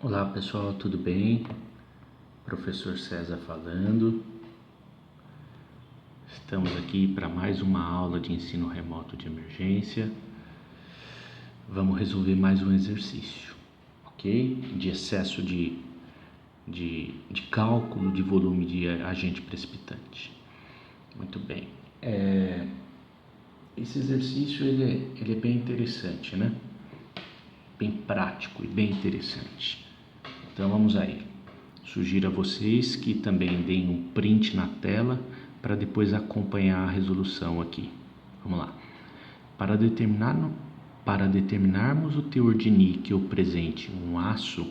Olá pessoal, tudo bem? Professor César falando. Estamos aqui para mais uma aula de ensino remoto de emergência. Vamos resolver mais um exercício, ok? De excesso de cálculo de volume de agente precipitante. Muito bem. Esse exercício ele é bem interessante, né? Bem prático e bem interessante. Então vamos aí. Sugiro a vocês que também deem um print na tela para depois acompanhar a resolução aqui. Vamos lá. Para determinarmos o teor de níquel presente em um aço,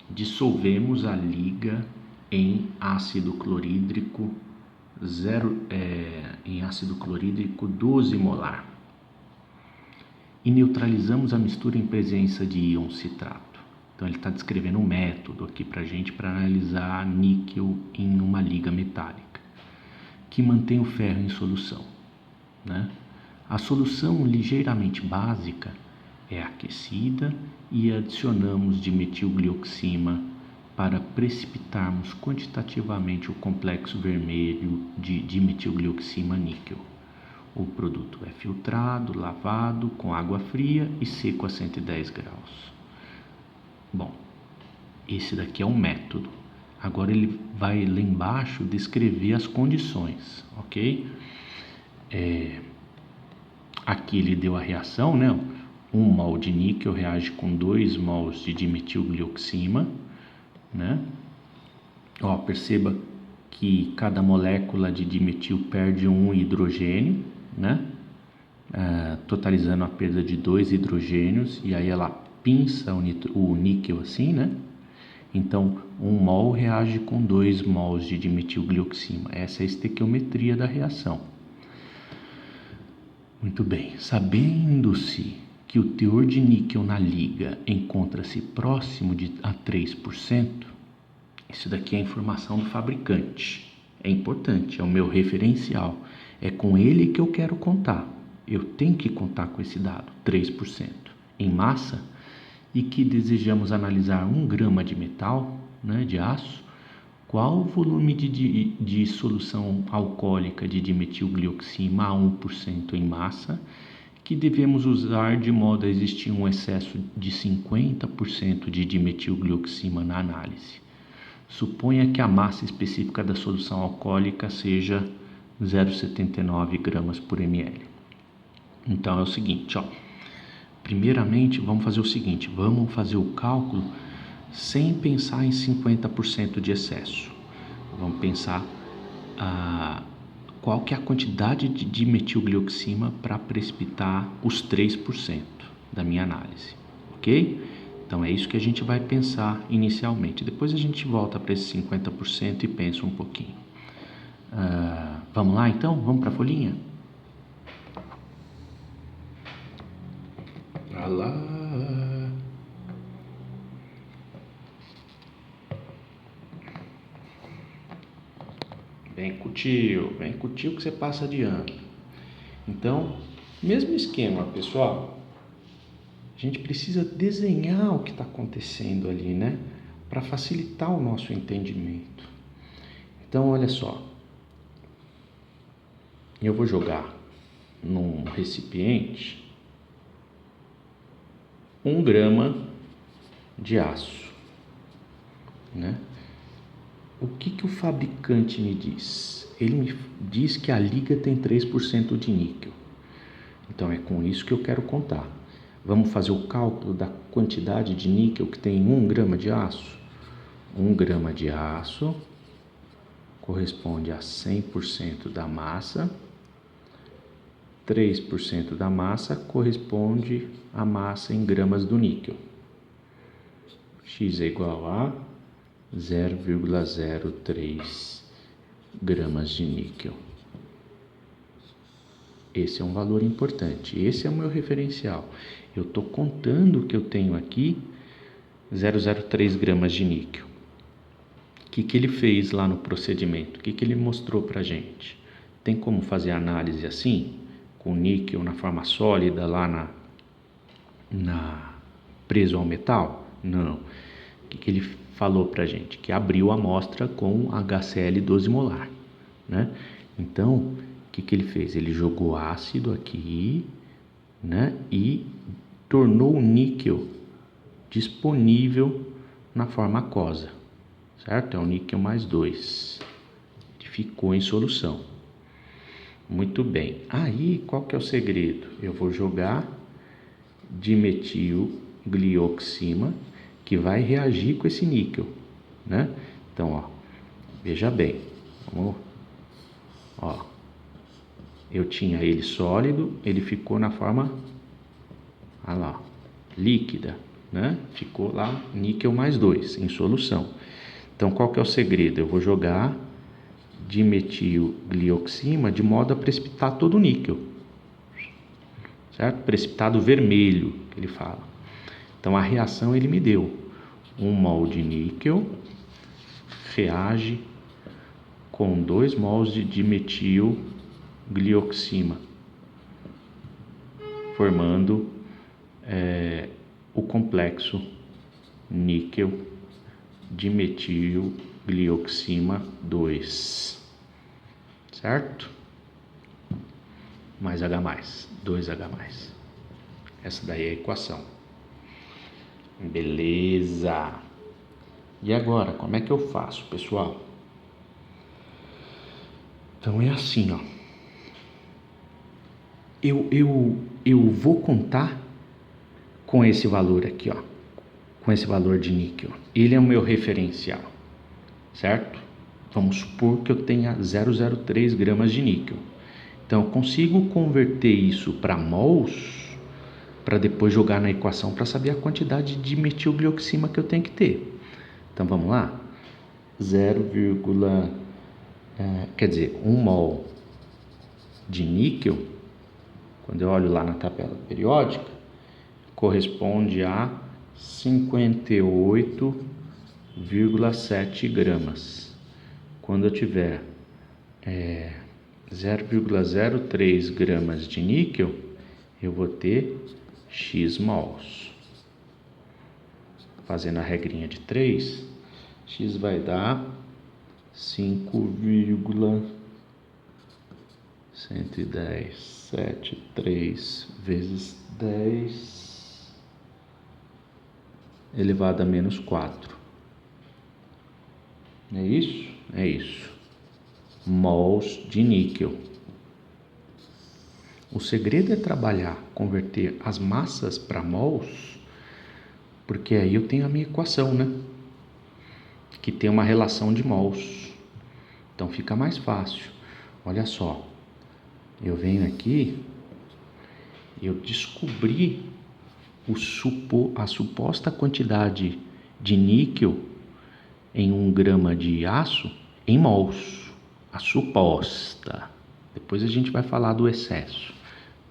dissolvemos a liga em ácido clorídrico 12 molar e neutralizamos a mistura em presença de íon citrato. Então ele está descrevendo um método aqui para a gente para analisar níquel em uma liga metálica que mantém o ferro em solução, né? A solução ligeiramente básica é aquecida e adicionamos dimetilglioxima para precipitarmos quantitativamente o complexo vermelho de dimetilglioxima níquel. O produto é filtrado, lavado com água fria e seco a 110 graus. Bom, esse daqui é um método. Agora ele vai lá embaixo descrever as condições, ok? Aqui ele deu a reação, né? 1 mol de níquel reage com 2 mols de dimetilglioxima, né? Ó, perceba que cada molécula de dimetil perde um hidrogênio, né? Totalizando a perda de 2 hidrogênios, e aí ela pinça o níquel assim, né? Então, 1 mol reage com 2 mols de dimetilglioxima. Essa é a estequiometria da reação. Muito bem. Sabendo-se que o teor de níquel na liga encontra-se próximo a 3%, isso daqui é a informação do fabricante. É importante, é o meu referencial. É com ele que eu quero contar. Eu tenho que contar com esse dado, 3%. Em massa, e que desejamos analisar 1 grama de metal, né, de aço, qual o volume de solução alcoólica de dimetilglioxima a 1% em massa que devemos usar de modo a existir um excesso de 50% de dimetilglioxima na análise. Suponha que a massa específica da solução alcoólica seja 0,79 gramas por ml. Então é o seguinte, ó. Primeiramente, vamos fazer o seguinte, vamos fazer o cálculo sem pensar em 50% de excesso. Vamos pensar qual que é a quantidade de dimetilglioxima para precipitar os 3% da minha análise, ok? Então é isso que a gente vai pensar inicialmente. Depois a gente volta para esse 50% e pensa um pouquinho. Vamos lá então? Vamos para a folhinha? Pra lá. Vem com o tio que você passa de ano. Então, mesmo esquema, pessoal. A gente precisa desenhar o que está acontecendo ali, né? Para facilitar o nosso entendimento. Então, olha só. Eu vou jogar num recipiente 1 grama de aço, né? O que o fabricante me diz? Ele me diz que a liga tem 3% de níquel. Então é com isso que eu quero contar. Vamos fazer o cálculo da quantidade de níquel que tem em 1 grama de aço. 1 grama de aço corresponde a 100% da massa. 3% da massa corresponde à massa em gramas do níquel. X é igual a 0,03 gramas de níquel. Esse é um valor importante. Esse é o meu referencial. Eu estou contando que eu tenho aqui 0,03 gramas de níquel. O que ele fez lá no procedimento? O que ele mostrou para a gente? Tem como fazer análise assim? Com níquel na forma sólida lá preso ao metal? Não. que ele falou para a gente? Que abriu a amostra com HCl 12 molar, né? Então, o que ele fez? Ele jogou ácido aqui, né? E tornou o níquel disponível na forma aquosa, certo? É o níquel mais 2, que ficou em solução. Muito bem. Aí, qual que é o segredo? Eu vou jogar dimetilglioxima, que vai reagir com esse níquel, né? Então, ó, veja bem. Vamos, ó. Eu tinha ele sólido, ele ficou na forma, olha lá, líquida, né? Ficou lá níquel mais 2 em solução. Então, qual que é o segredo? Eu vou jogar dimetilglioxima de modo a precipitar todo o níquel, certo? Precipitado vermelho, que ele fala. Então, a reação ele me deu 1 mol de níquel reage com 2 mols de dimetilglioxima, formando o complexo níquel dimetilglioxima 2, certo? Mais H+, 2H+. Essa daí é a equação. Beleza. E agora, como é que eu faço, pessoal? Então é assim, ó. Eu vou contar com esse valor aqui, ó. Com esse valor de níquel. Ele é o meu referencial, certo? Vamos supor que eu tenha 0,03 gramas de níquel. Então, eu consigo converter isso para mols, para depois jogar na equação para saber a quantidade de metilglioxima que eu tenho que ter. Então, vamos lá. 1 mol de níquel, quando eu olho lá na tabela periódica, corresponde a 58,7 gramas. Quando eu tiver 0,03 gramas de níquel, eu vou ter X mols. Fazendo a regrinha de 3, X vai dar 5,11073 vezes 10 elevado a menos 4. É isso? É isso. Mols de níquel. O segredo é trabalhar, converter as massas para mols, porque aí eu tenho a minha equação, né? Que tem uma relação de mols. Então fica mais fácil. Olha só. Eu venho aqui, eu descobri a suposta quantidade de níquel em 1 grama de aço em mols. A suposta. Depois a gente vai falar do excesso,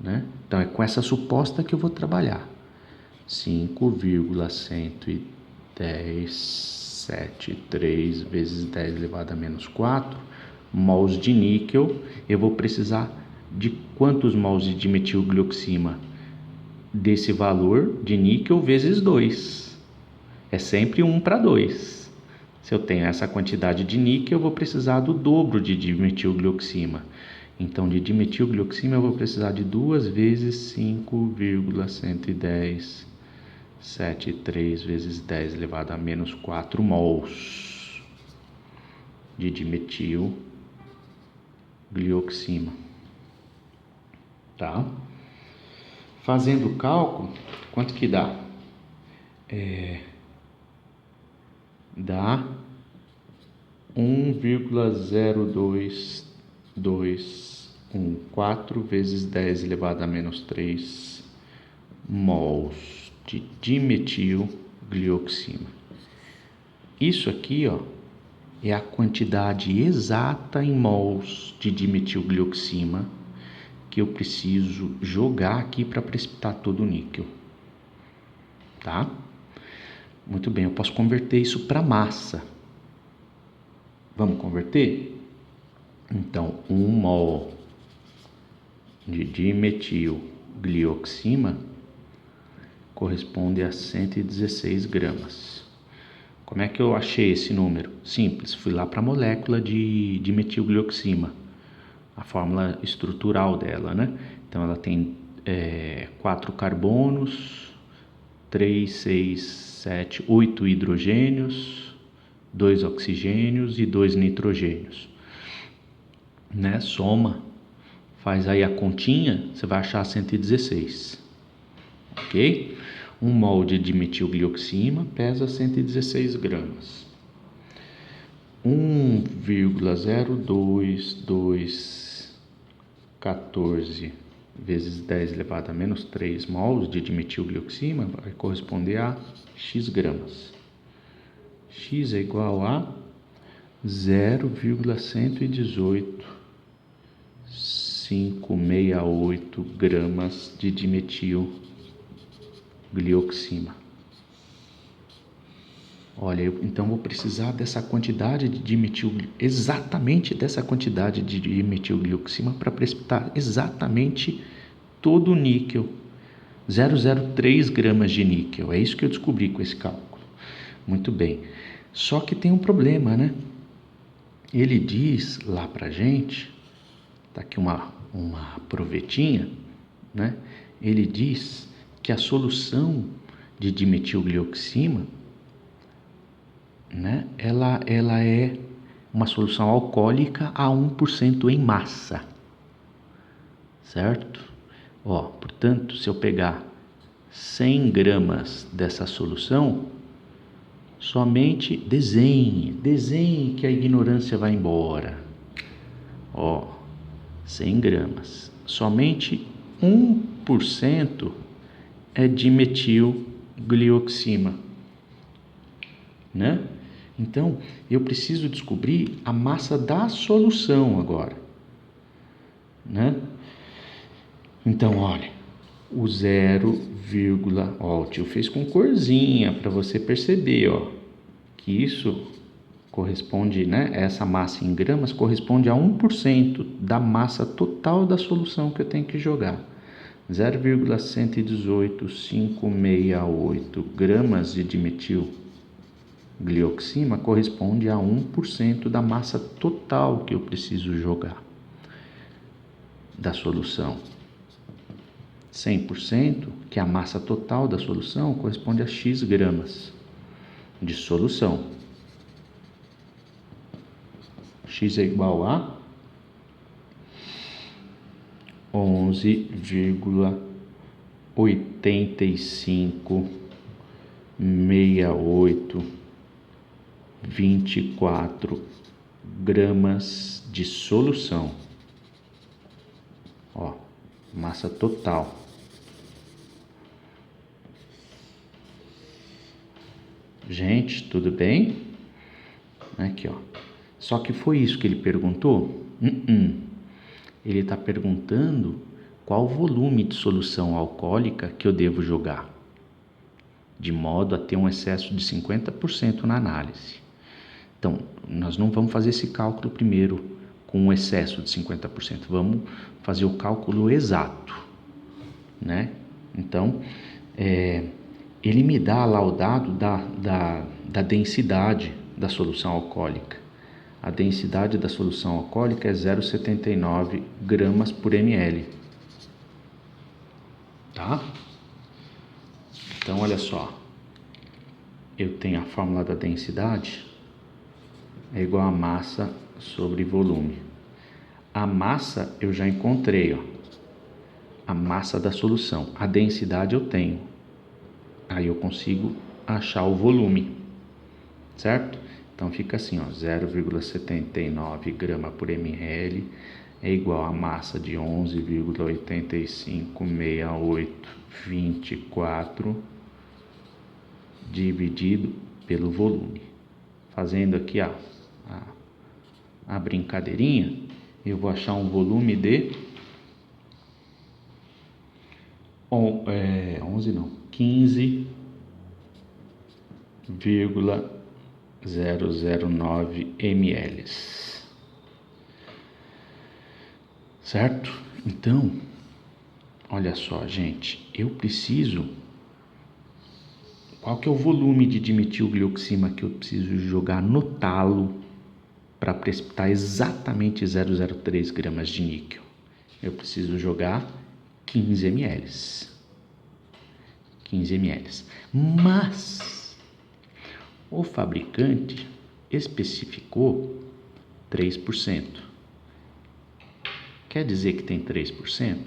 né? Então é com essa suposta que eu vou trabalhar. 5,11073 vezes 10 elevado a menos 4 mols de níquel. Eu vou precisar de quantos mols de dimetilglioxima? Desse valor de níquel vezes 2. É sempre 1 para 2. Se eu tenho essa quantidade de níquel, eu vou precisar do dobro de dimetilglioxima. Então, de dimetilglioxima, eu vou precisar de 2 vezes 5,11073 vezes 10 elevado a menos 4 mols de dimetilglioxima. Tá? Fazendo o cálculo, quanto que dá? Dá 1,0214 vezes 10 elevado a menos 3 mols de dimetilglioxima. Isso aqui, ó, é a quantidade exata em mols de dimetilglioxima que eu preciso jogar aqui para precipitar todo o níquel, tá? Muito bem, eu posso converter isso para massa. Vamos converter? Então, 1 mol de dimetilglioxima corresponde a 116 gramas. Como é que eu achei esse número? Simples, fui lá para a molécula de metilglioxima, a fórmula estrutural dela, né? Então ela tem 4 carbonos, 3, 6, 7, 8 hidrogênios, 2 oxigênios e 2 nitrogênios, né? Soma, faz aí a continha, você vai achar 116, ok? Um molde de metilglioxima pesa 116 gramas. 1,02214 vezes 10 elevado a menos 3 mols de dimetilglioxima vai corresponder a x gramas. X é igual a 0,118568 gramas de dimetilglioxima. Olha, então vou precisar dessa quantidade de exatamente dessa quantidade de dimetilglioxima para precipitar exatamente todo o níquel, 0,03 gramas de níquel. É isso que eu descobri com esse cálculo. Muito bem. Só que tem um problema, né? Ele diz lá pra gente, tá aqui uma provetinha, né? Ele diz que a solução de dimetilglioxima, né? Ela é uma solução alcoólica a 1% em massa, certo? Portanto, se eu pegar 100 gramas dessa solução, somente desenhe que a ignorância vai embora. 100 gramas, somente 1% é dimetilglioxima, né? Então, eu preciso descobrir a massa da solução agora, né? Então, olha, o 0, o tio fez com corzinha para você perceber, que isso corresponde, né? Essa massa em gramas corresponde a 1% da massa total da solução que eu tenho que jogar. 0,118568 gramas de dimetilglioxima corresponde a 1% da massa total que eu preciso jogar da solução. 100%, que é a massa total da solução, corresponde a x gramas de solução. X é igual a 11,856824 gramas de solução. Massa total. Gente, tudo bem? Aqui, Só que foi isso que ele perguntou? Ele está perguntando qual volume de solução alcoólica que eu devo jogar, de modo a ter um excesso de 50% na análise. Então, nós não vamos fazer esse cálculo primeiro com um excesso de 50%, vamos fazer o cálculo exato, né? Então, ele me dá lá o dado da densidade da solução alcoólica. A densidade da solução alcoólica é 0,79 gramas por ml. Tá? Então, olha só. Eu tenho a fórmula da densidade, é igual a massa sobre volume. A massa eu já encontrei, a massa da solução. A densidade eu tenho. Aí eu consigo achar o volume, certo? Então fica assim, 0,79 grama por ml é igual a massa de 11,856824 dividido pelo volume. Fazendo aqui a brincadeirinha, eu vou achar um volume de 15,009 ml, certo? Então, olha só, gente, eu preciso qual que é o volume de dimetilglioxima que eu preciso jogar no talo para precipitar exatamente 0,03 gramas de níquel? Eu preciso jogar 15 ml. 15 ml. Mas o fabricante especificou 3%. Quer dizer que tem 3%?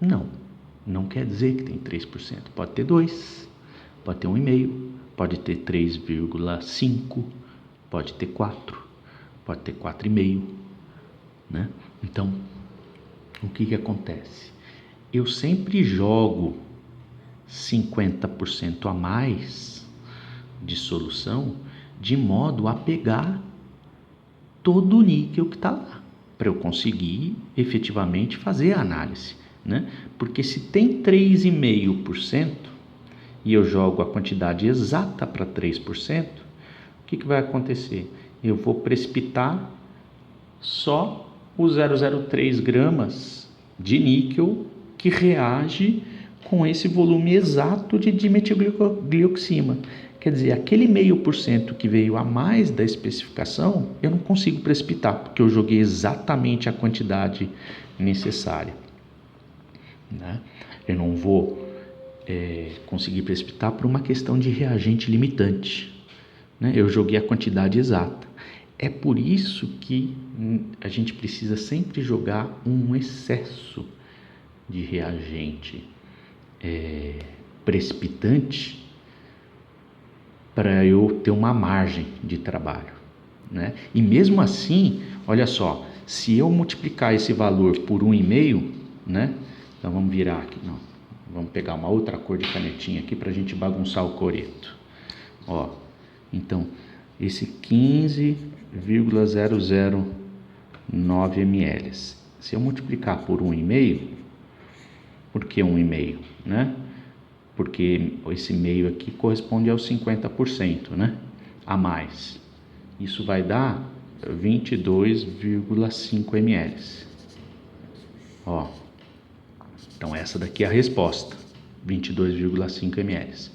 Não, não quer dizer que tem 3%. Pode ter 2%, pode ter 1,5%, pode ter 3,5%, pode ter 4%, pode ter 4,5%, né? Então, o que acontece? Eu sempre jogo 50% a mais de solução de modo a pegar todo o níquel que está lá, para eu conseguir efetivamente fazer a análise, né? Porque se tem 3,5% e eu jogo a quantidade exata para 3%, o que vai acontecer? Eu vou precipitar só os 0,03 gramas de níquel que reage com esse volume exato de dimetilglioxima. Quer dizer, aquele 0,5% que veio a mais da especificação, eu não consigo precipitar, porque eu joguei exatamente a quantidade necessária, né? Eu não vou conseguir precipitar por uma questão de reagente limitante, né? Eu joguei a quantidade exata. É por isso que a gente precisa sempre jogar um excesso de reagente precipitante para eu ter uma margem de trabalho, né? E mesmo assim, olha só, se eu multiplicar esse valor por 1,5, né? Então vamos virar aqui, não, vamos pegar uma outra cor de canetinha aqui para a gente bagunçar o coreto. Ó, então esse 15,009 ml, se eu multiplicar por 1,5, por que 1,5, né? Porque esse meio aqui corresponde aos 50%, né? A mais. Isso vai dar 22,5 ml. Ó, então essa daqui é a resposta, 22,5 ml.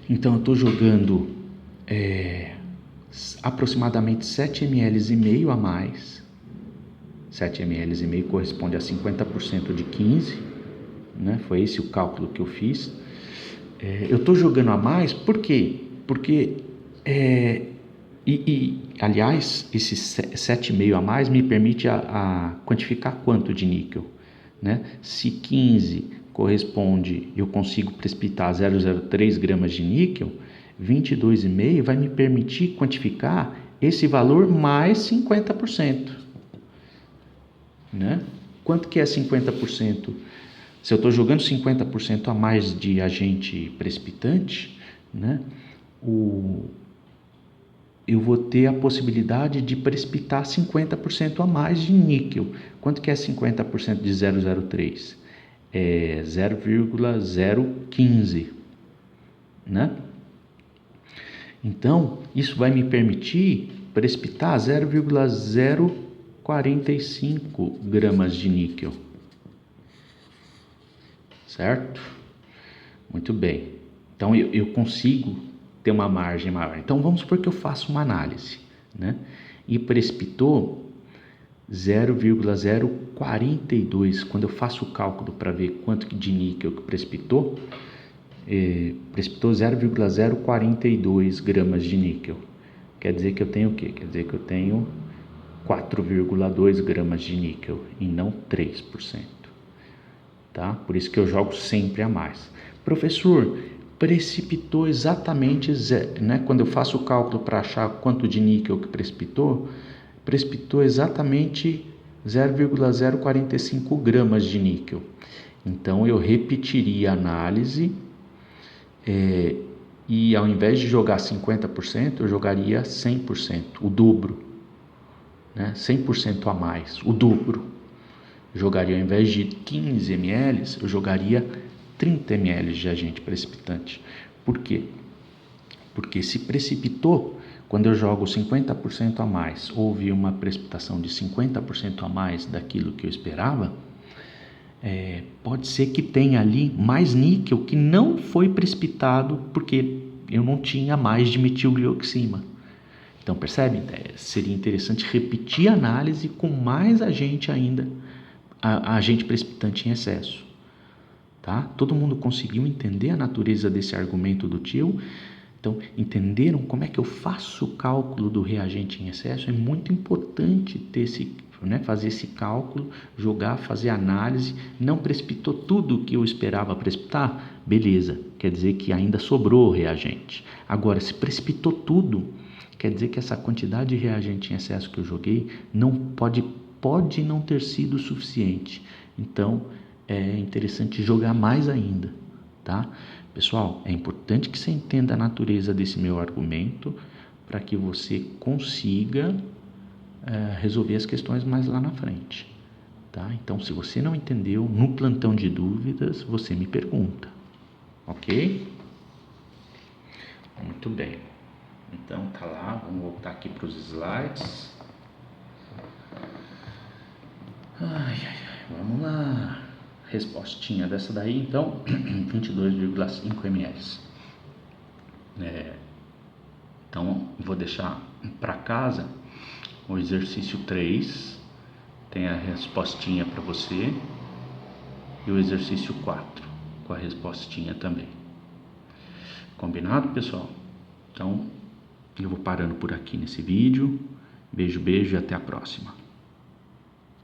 Então eu estou jogando aproximadamente 7 ml e meio a mais. 7 ml e meio corresponde a 50% de 15, né? Foi esse o cálculo que eu fiz. Eu estou jogando a mais, por quê? Porque, aliás, esse 7,5 a mais me permite a quantificar quanto de níquel, né? Se 15 corresponde, eu consigo precipitar 0,03 gramas de níquel, 22,5 vai me permitir quantificar esse valor mais 50%, né? Quanto que é 50%? Se eu estou jogando 50% a mais de agente precipitante, né, eu vou ter a possibilidade de precipitar 50% a mais de níquel. Quanto que é 50% de 0,03? É 0,015, né? Então, isso vai me permitir precipitar 0,045 gramas de níquel. Certo? Muito bem. Então eu consigo ter uma margem maior. Então vamos supor que eu faço uma análise, né? E precipitou 0,042. Quando eu faço o cálculo para ver quanto de níquel que precipitou, precipitou 0,042 gramas de níquel. Quer dizer que eu tenho o quê? Quer dizer que eu tenho 4,2 gramas de níquel e não 3%. Tá? Por isso que eu jogo sempre a mais. Professor, precipitou exatamente, né? Quando eu faço o cálculo para achar quanto de níquel que precipitou exatamente 0,045 gramas de níquel. Então eu repetiria a análise e ao invés de jogar 50%, eu jogaria 100%, o dobro, né? 100% a mais, o dobro. Jogaria, ao invés de 15 ml, eu jogaria 30 ml de agente precipitante. Por quê? Porque se precipitou, quando eu jogo 50% a mais, houve uma precipitação de 50% a mais daquilo que eu esperava, pode ser que tenha ali mais níquel que não foi precipitado porque eu não tinha mais dimetilglioxima. Então, percebe? Seria interessante repetir a análise com mais agente ainda, agente precipitante em excesso. Tá? Todo mundo conseguiu entender a natureza desse argumento do tio? Então, entenderam como é que eu faço o cálculo do reagente em excesso? É muito importante ter fazer esse cálculo, jogar, fazer análise. Não precipitou tudo o que eu esperava precipitar? Beleza, quer dizer que ainda sobrou reagente. Agora, se precipitou tudo, quer dizer que essa quantidade de reagente em excesso que eu joguei não pode não ter sido suficiente. Então, é interessante jogar mais ainda, tá? Pessoal, é importante que você entenda a natureza desse meu argumento para que você consiga resolver as questões mais lá na frente, tá? Então, se você não entendeu, no plantão de dúvidas, você me pergunta, ok? Muito bem. Então, tá lá, vamos voltar aqui para os slides. Vamos lá. Respostinha dessa daí, então, 22,5 ml. Então, vou deixar para casa o exercício 3, tem a respostinha para você, e o exercício 4, com a respostinha também. Combinado, pessoal? Então, eu vou parando por aqui nesse vídeo. Beijo, beijo e até a próxima.